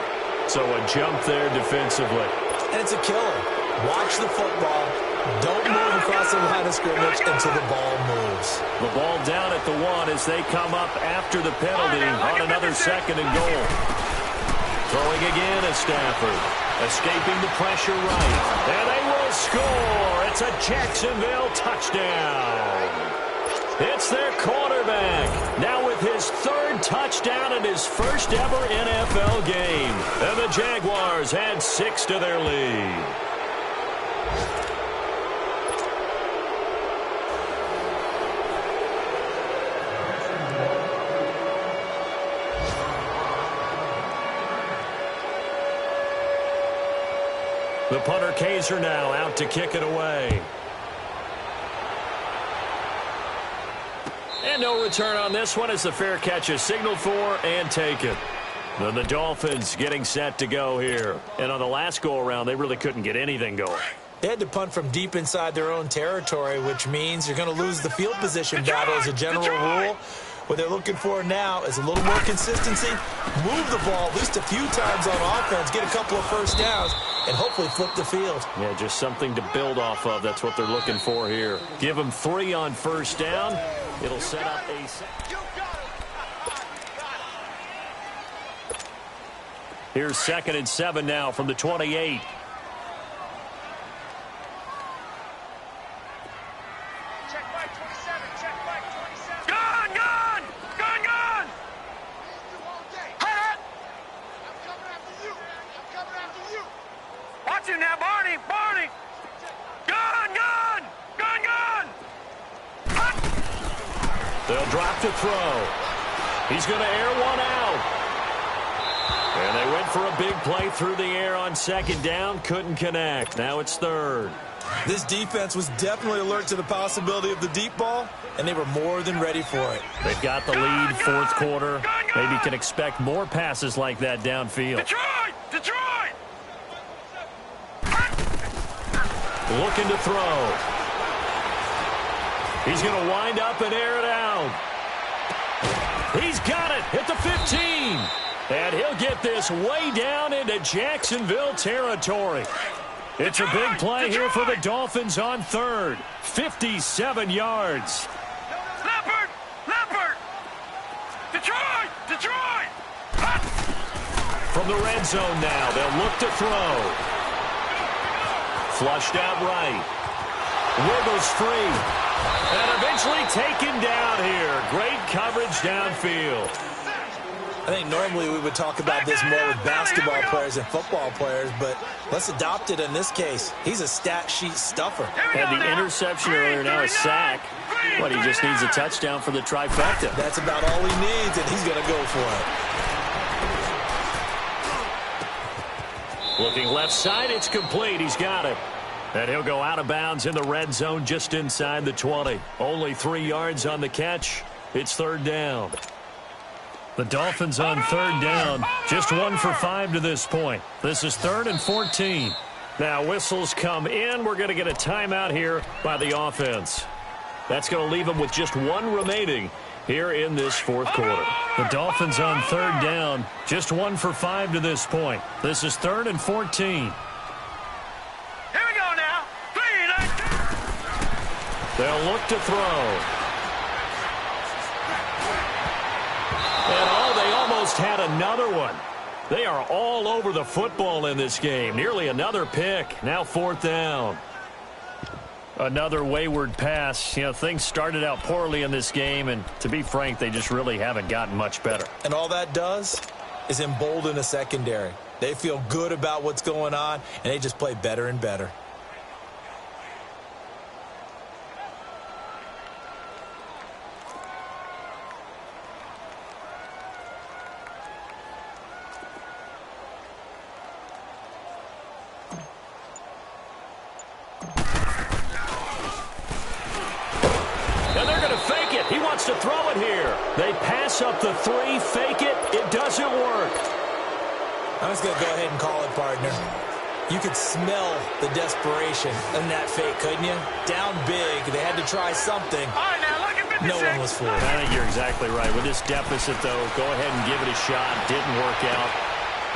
So a jump there defensively. And it's a killer. Watch the football. Don't move across the line of scrimmage until the ball moves. The ball down at the 1 as they come up after the penalty on another 2nd and goal. Throwing again is Stafford. Escaping the pressure right. And they will score. It's a Jacksonville touchdown. It's their quarterback, now with his 3rd touchdown in his first ever NFL game. And the Jaguars add 6 to their lead. The punter Kaiser now out to kick it away. And no return on this one as the fair catch is signaled for and taken. Then the Dolphins getting set to go here. And on the last go-around, they really couldn't get anything going. They had to punt from deep inside their own territory, which means you're going to lose the field position battle as a general rule. What they're looking for now is a little more consistency, move the ball at least a few times on offense, get a couple of first downs, and hopefully flip the field. Yeah, just something to build off of. That's what they're looking for here. Give them 3 on first down. It'll set up a... Here's 2nd and 7 now from the 28. They'll drop to throw. He's going to air one out. And they went for a big play through the air on 2nd down. Couldn't connect. Now it's 3rd. This defense was definitely alert to the possibility of the deep ball, and they were more than ready for it. They've got the lead, 4th quarter. Maybe can expect more passes like that downfield. Detroit! Looking to throw. He's going to wind up and air it out. He's got it at the 15. And he'll get this way down into Jacksonville territory. It's a big play here for the Dolphins on 3rd. 57 yards. Leopard! Detroit! From the red zone now, they'll look to throw. Flushed out right. Wiggles free. And eventually taken down here. Great coverage downfield. I think normally we would talk about this more with basketball players and football players, but let's adopt it in this case. He's a stat sheet stuffer. Had the interception earlier, now a sack. But he just needs a touchdown for the trifecta. That's about all he needs, and he's going to go for it. Looking left side, it's complete. He's got it. And he'll go out of bounds in the red zone just inside the 20. Only 3 yards on the catch. It's 3rd down. The Dolphins on 3rd down. Just 1 for 5 to this point. This is 3rd and 14. Now whistles come in. We're going to get a timeout here by the offense. That's going to leave them with just 1 remaining here in this 4th quarter. The Dolphins on 3rd down. Just 1 for 5 to this point. This is 3rd and 14. They'll look to throw. And they almost had another one. They are all over the football in this game. Nearly another pick. Now 4th down. Another wayward pass. You know, things started out poorly in this game, and to be frank, they just really haven't gotten much better. And all that does is embolden a secondary. They feel good about what's going on, and they just play better and better. To throw it here. They pass up the 3, fake it. It doesn't work. I'm just going to go ahead and call it, partner. You could smell the desperation in that fake, couldn't you? Down big. They had to try something. All right, now look at 56. No one was fooled. I think you're exactly right. With this deficit, though, go ahead and give it a shot. Didn't work out.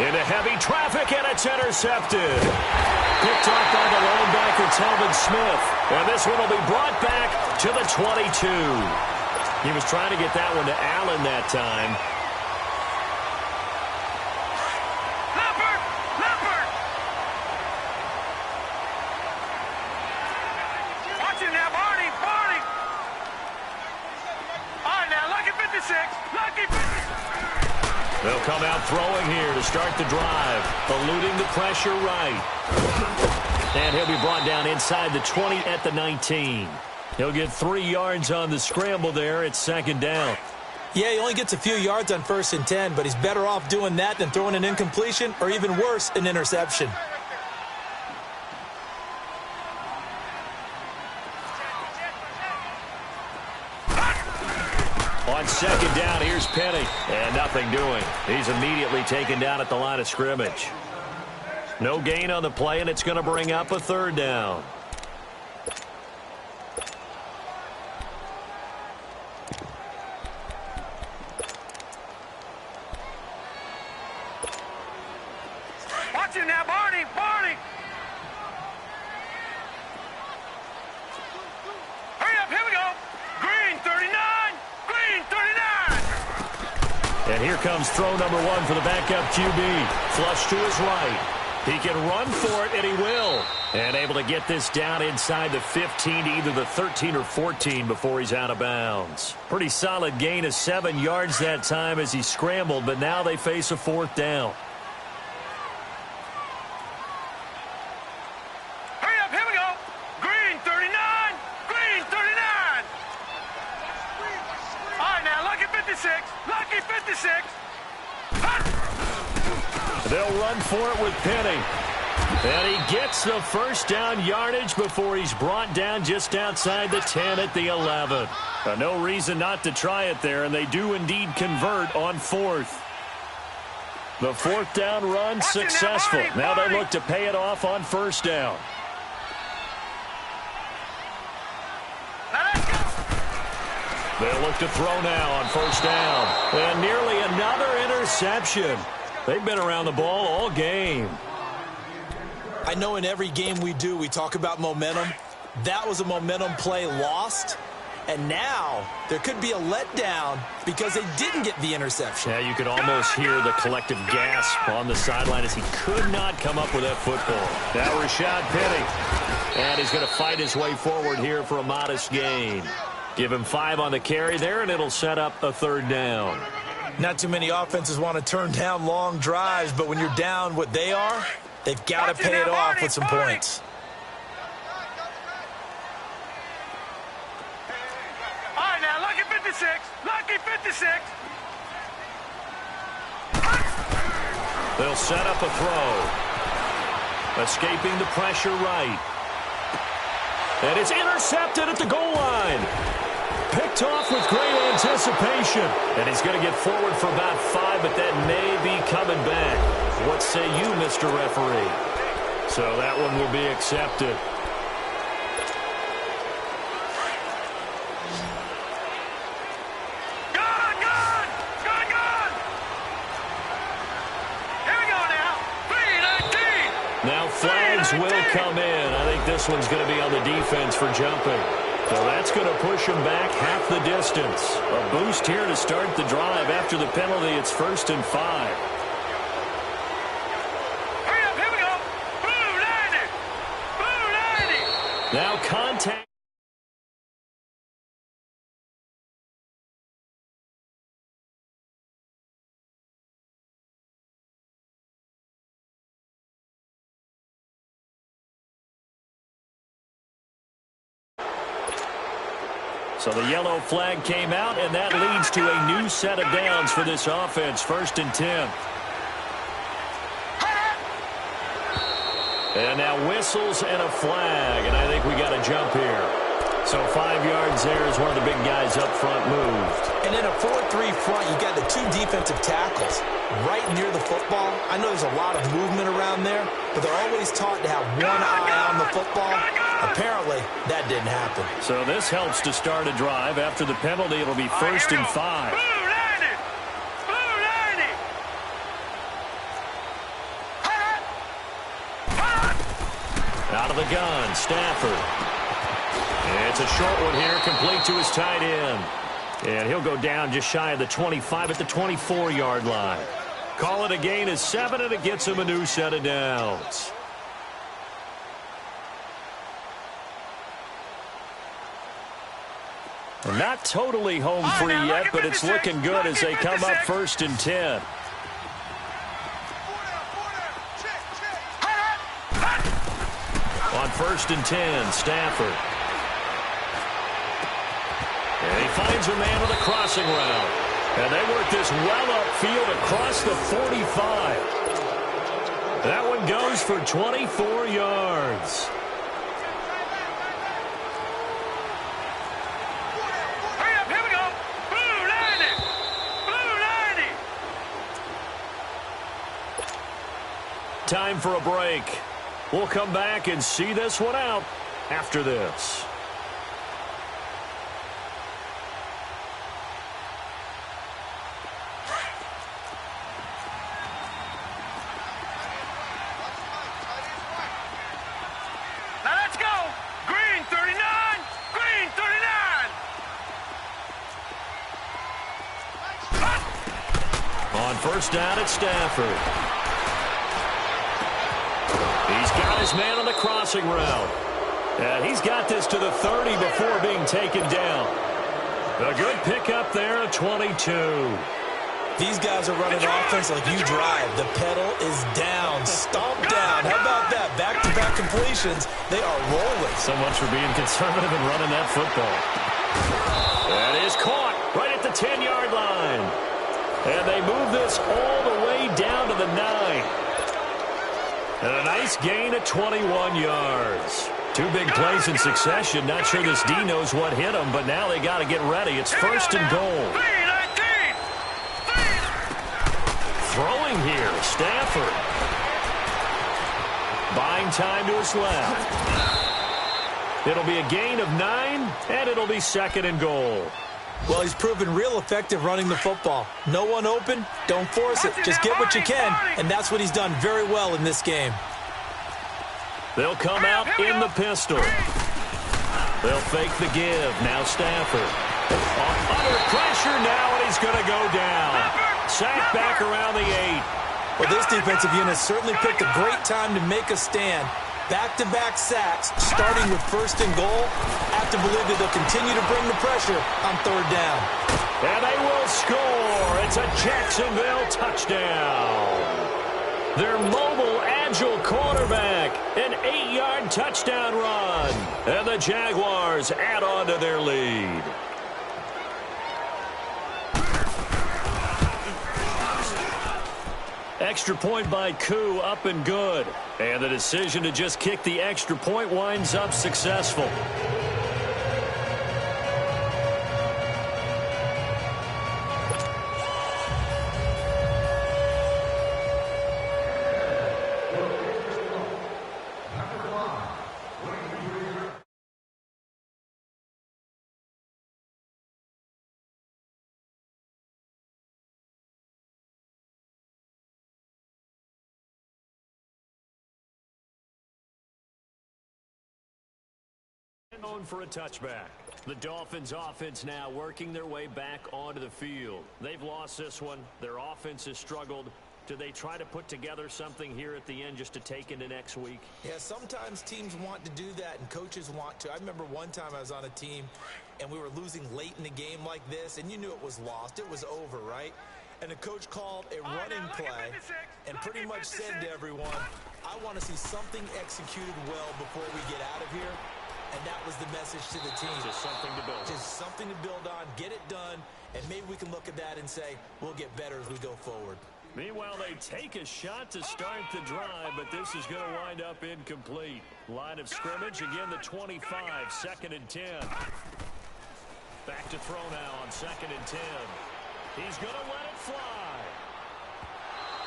Into heavy traffic, and it's intercepted. Picked off by the linebacker, Telvin Smith. And this one will be brought back to the 22. He was trying to get that one to Allen that time. Leopard! Watch him now, Barney! All right, now, lucky 56. They'll come out throwing here to start the drive. Eluding the pressure right. And he'll be brought down inside the 20 at the 19. He'll get 3 yards on the scramble there. It's 2nd down. Yeah, he only gets a few yards on 1st and 10, but he's better off doing that than throwing an incompletion or even worse, an interception. On second down, here's Penny. And nothing doing. He's immediately taken down at the line of scrimmage. No gain on the play, and it's going to bring up a third down. Watch him now, Barney! Barney! Hurry up, here we go! Green 39! Green 39! And here comes throw number one for the backup QB. Flush to his right. He can run for it, and he will. And able to get this down inside the 15 to either the 13 or 14 before he's out of bounds. Pretty solid gain of 7 yards that time as he scrambled, but now they face a fourth down. Hurry up, here we go! Green 39! Green 39! All right, now, lucky 56! Lucky 56! They'll run for it with Penny. And he gets the first down yardage before he's brought down just outside the 10 at the 11. No reason not to try it there, and they do indeed convert on fourth. The fourth down run successful. Now they look to pay it off on first down. They'll look to throw now on first down. And nearly another interception. They've been around the ball all game. I know in every game we do, we talk about momentum. That was a momentum play lost. And now there could be a letdown because they didn't get the interception. Yeah, you could almost hear the collective gasp on the sideline as he could not come up with that football. Now Rashad Penny. And he's going to fight his way forward here for a modest gain. Give him 5 on the carry there, and it'll set up a third down. Not too many offenses want to turn down long drives, but when you're down what they are, they've got to pay it off with some points. All right, now, lucky 56! Lucky 56! They'll set up a throw. Escaping the pressure right. And it's intercepted at the goal line. Picked off with great anticipation. And he's going to get forward for about 5, but that may be coming back. What say you, Mr. Referee? So that one will be accepted. Gone! Gone! Gone! Gone! Here we go now. 3-19! Now flags will come in. I think this one's going to be on the defense for jumping. So that's going to push him back half the distance. A boost here to start the drive. After the penalty, it's 1st and 5. Hurry up, here we go. Blue 90! Blue 90! Now contact. So the yellow flag came out, and that leads to a new set of downs for this offense. 1st and 10. And now whistles and a flag, and I think we got a jump here. So 5 yards there as one of the big guys up front moved. And in a 4-3 front, you got the 2 defensive tackles right near the football. I know there's a lot of movement around there, but they're always taught to have one eye on the football. Apparently, that didn't happen. So this helps to start a drive. After the penalty, it'll be 1st and 5. Blue 90! Blue 90! Out of the gun, Stafford. It's a short one here, complete to his tight end. And he'll go down just shy of the 25 at the 24-yard line. Call it a gain of 7, and it gets him a new set of downs. Not totally home free yet, but it's looking good as they come up 1st and 10. On 1st and 10, Stafford. And he finds a man with a crossing route. And they work this well upfield across the 45. That one goes for 24 yards. Hurry up, here we go. Blue time for a break. We'll come back and see this one out after this. Now let's go. Green 39. Green 39. On first down, it's Stafford. He's got his man on the crossing route. And he's got this to the 30 before being taken down. A good pickup there at 22. These guys are running offense like you drive. The pedal is down, stomp down. How about that? Back-to-back completions. They are rolling. So much for being conservative and running that football. That is caught right at the 10-yard line. And they move this all the way down to the 9. And a nice gain at 21 yards. Two big plays in succession. Not sure this D knows what hit them, but now they got to get ready. It's first and goal. Throwing here, Stafford. Buying time to his left. It'll be a gain of 9, and it'll be second and goal. Well, he's proven real effective running the football. No one open, don't force it. Just get what you can, and that's what he's done very well in this game. They'll come out in the pistol. They'll fake the give. Now Stafford. Under pressure now, and he's going to go down. Sacked back around the 8. Well, this defensive unit certainly picked a great time to make a stand. Back-to-back sacks, starting with first and goal. Have to believe that they'll continue to bring the pressure on third down. And they will score. It's a Jacksonville touchdown. Their mobile, agile quarterback, an 8-yard touchdown run. And the Jaguars add on to their lead. Extra point by Koo, up and good. And the decision to just kick the extra point winds up successful. Known for a touchback. The Dolphins offense now working their way back onto the field. They've lost this one. Their offense has struggled. Do they try to put together something here at the end just to take into next week? Yeah, sometimes teams want to do that and coaches want to. I remember one time I was on a team and we were losing late in the game like this, and you knew it was lost. It was over, right? And the coach called a running play and pretty much said to everyone, I want to see something executed well before we get out of here. And that was the message to the team. Just something to build on. Just something to build on, get it done, and maybe we can look at that and say, we'll get better as we go forward. Meanwhile, they take a shot to start the drive, but this is going to wind up incomplete. Line of scrimmage, again the 25, second and 10. Back to throw now on second and 10. He's going to let it fly.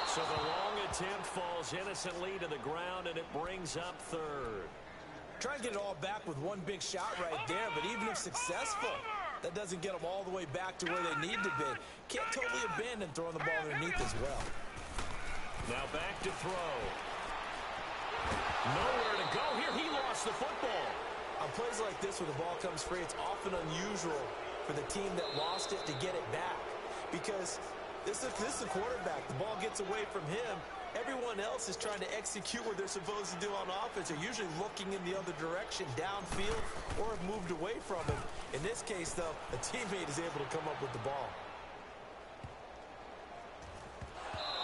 So the long attempt falls innocently to the ground, and it brings up third. Try and get it all back with one big shot right there, but even if successful, that doesn't get them all the way back to where they need to be. Can't totally abandon throwing the ball underneath as well. Now back to throw. Nowhere to go here. He lost the football. On plays like this where the ball comes free, it's often unusual for the team that lost it to get it back. Because this is the quarterback. The ball gets away from him. Everyone else is trying to execute what they're supposed to do on offense. They're usually looking in the other direction, downfield, or have moved away from him. In this case, though, a teammate is able to come up with the ball.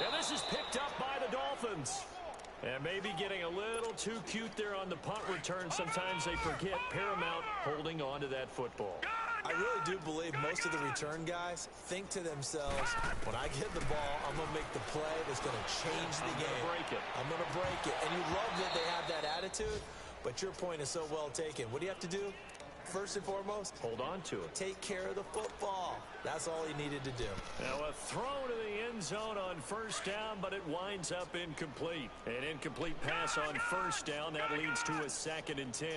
And this is picked up by the Dolphins. And maybe getting a little too cute there on the punt return. Sometimes they forget paramount holding on to that football. I really do believe most of the return guys think to themselves, when I get the ball, I'm going to make the play that's going to change the game. I'm going to break it. And you love that they have that attitude, but your point is so well taken. What do you have to do? First and foremost, hold on to it. Take care of the football. That's all he needed to do. Now a throw to the end zone on first down, but it winds up incomplete. An incomplete pass on first down. That leads to a 2nd and 10.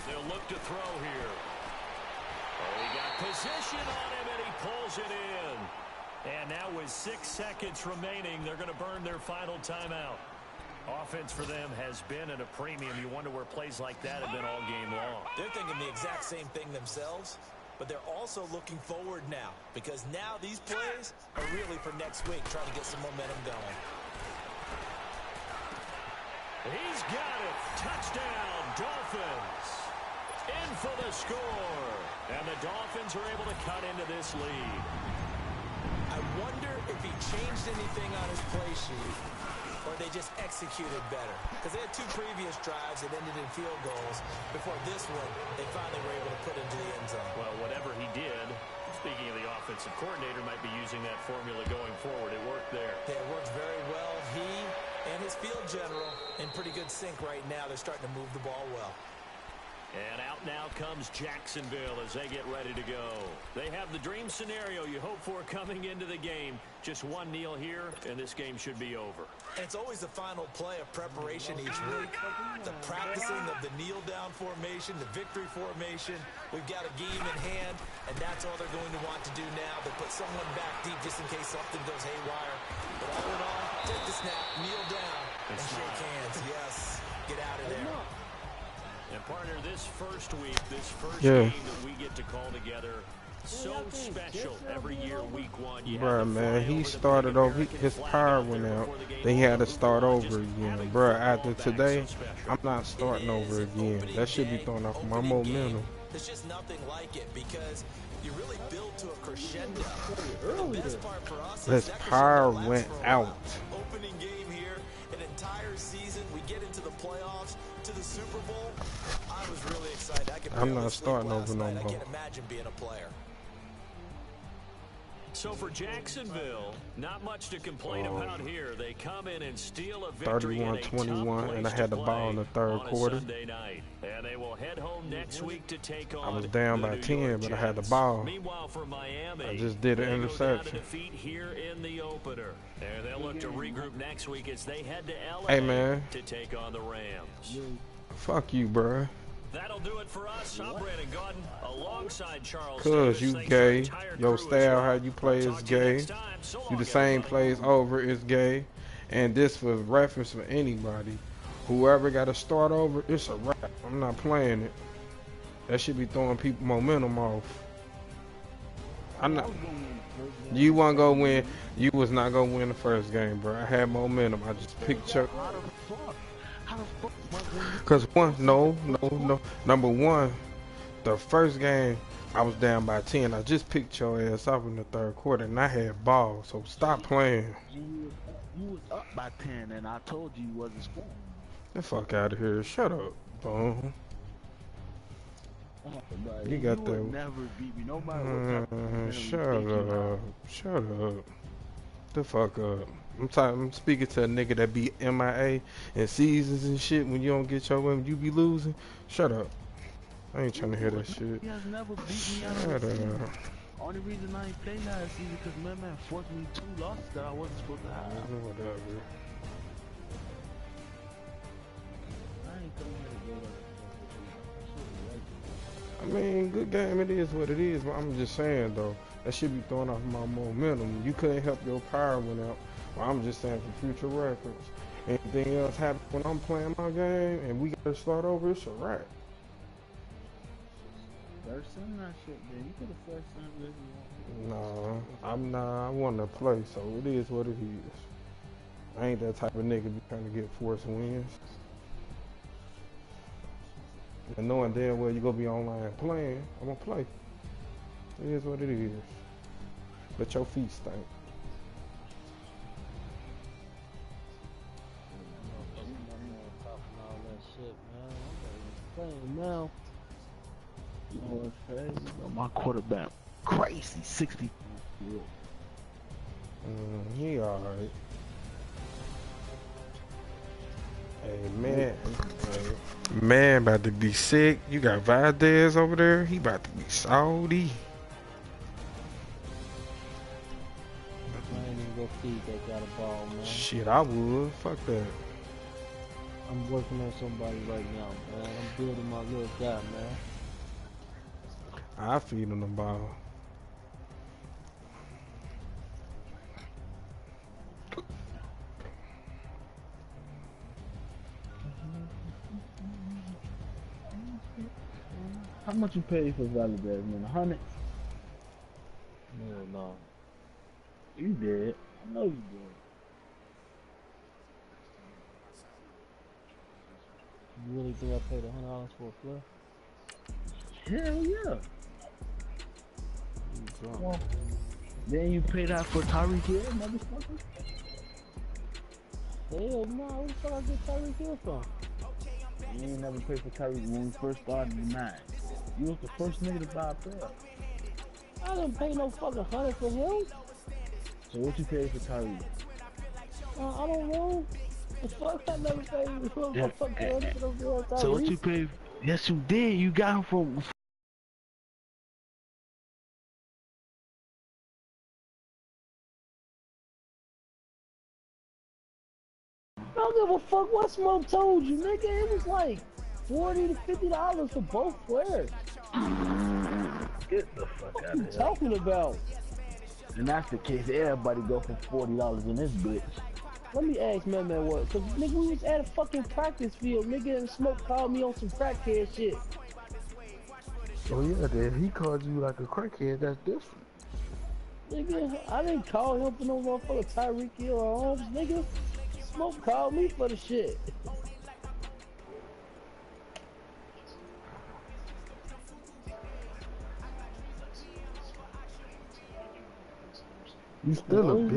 They'll look to throw here. Oh, he got position on him, and he pulls it in. And now with 6 seconds remaining, they're going to burn their final timeout. Offense for them has been at a premium. You wonder where plays like that have been all game long. They're thinking the exact same thing themselves, but they're also looking forward now, because now these plays are really for next week, trying to get some momentum going. He's got it. Touchdown, Dolphins. In for the score. And the Dolphins are able to cut into this lead. I wonder if he changed anything on his play sheet, or they just executed better. Because they had 2 previous drives that ended in field goals. Before this one, they finally were able to put into the end zone. Well, whatever he did, speaking of the offensive coordinator, might be using that formula going forward. It worked there. It worked very well. He and his field general in pretty good sync right now. They're starting to move the ball well. And out now comes Jacksonville as they get ready to go. They have the dream scenario you hope for coming into the game. Just one kneel here, and this game should be over. And it's always the final play of preparation each week. The practicing of the kneel-down formation, the victory formation. We've got a game in hand, and that's all they're going to want to do now. They put someone back deep just in case something goes haywire. But all in all, take the snap, kneel down, and shake hands. Yes, get out of there. And partner, this first week, this first game that we get to call together, so special every year, week 1. Bruh, man, he started over. His power went out. Then he had to start over again. Bruh, after today, I'm not starting over again. That should be throwing off my momentum. There's just nothing like it because you really build to a crescendo. The best part for us is his power went out. Opening game here, an entire season. We get into the playoffs, to the Super Bowl. I was really excited. I'm not starting over no more. I can't imagine being a player. So for Jacksonville, not much to complain about here. They come in and steal a victory 31-21, and I had the ball in the third quarter. Sunday night. And they will head home next week to take on I was down by 10, but I had the ball. Meanwhile, for Miami, I just did an interception. Defeat here in the opener. And they'll look to regroup next week as they head to LA to take on the Rams. Fuck you, bruh. That'll do it for us. I'm Brandon Gordon alongside Charles. Cause you gay. Your style, how you play is gay. You the same plays over is gay. And this for reference for anybody. Whoever got to start over, it's a wrap. I'm not playing it. That should be throwing people momentum off. I'm not. You want to go win. You was not going to win the first game, bro. I had momentum. I just picked Chuck. Because no. Number one, the first game, I was down by 10. I just picked your ass up in the third quarter, and I had ball. So stop playing. You was up by 10, and I told you wasn't scoring. The fuck out of here. Shut up, boom. You got that. Never beat me. Nobody Shut up. The fuck up. I'm speaking to a nigga that be MIA and seasons and shit. When you don't get your win, you be losing. Shut up. I ain't trying to hear that shit. He has never beat me out of the season. Only reason I ain't played last season because my man forced me 2 losses that I wasn't supposed to have. Whatever. I ain't coming here to go I mean, good game, it is what it is, but I'm just saying, though, that should be throwing off my momentum. You couldn't help your power went out. Well, I'm just saying for future reference. Anything else happen when I'm playing my game and we got to start over, it's a wrap. First son that shit, man. You could have first son this. No, I'm not. I want to play, so it is what it is. I ain't that type of nigga be trying to get forced wins. And knowing damn well you gonna be online playing, I'm gonna play. It is what it is. Let your feet stink. Now, you know what's crazy? My quarterback, crazy, 60. He alright. Hey, man. Man about to be sick. You got Valdez over there. He about to be Saudi. I ain't even go feed that guy the ball, man. Shit, I would. Fuck that. I'm working on somebody right now, man. I'm building my little guy, man. I feed him the ball. How much you pay for Valdez, man? 100? No. You did. I know you did. You really think I paid $100 for a flip? Hell yeah. Well, then you paid out for Tyreek Hill, motherfucker? Hell no, where the fuck I get Tyreek Hill from? You ain't never paid for Tyreek when we first started the 9. You was the first nigga to buy a pair. I didn't pay no fucking 100 for him. So what you paid for Tyreek? I don't know. The fuck, I never paid for Yeah. fucking 100 for no Tyreek. So what you paid? Yes, you did. You got him from. I don't give a fuck what Smoke told you, nigga. It was like $40 to $50 for both players. Get the fuck What out you of here. talking about? And that's the case. Everybody go for $40 in this bitch. Let me ask man what, cause nigga we was at a fucking practice field, nigga, and Smoke called me on some crackhead shit. Oh yeah, then he called you like a crackhead. That's different. Nigga, I didn't call him for no motherfucker Tyreek Hill or Holmes, nigga. Smoke called me for the shit. You still a bitch.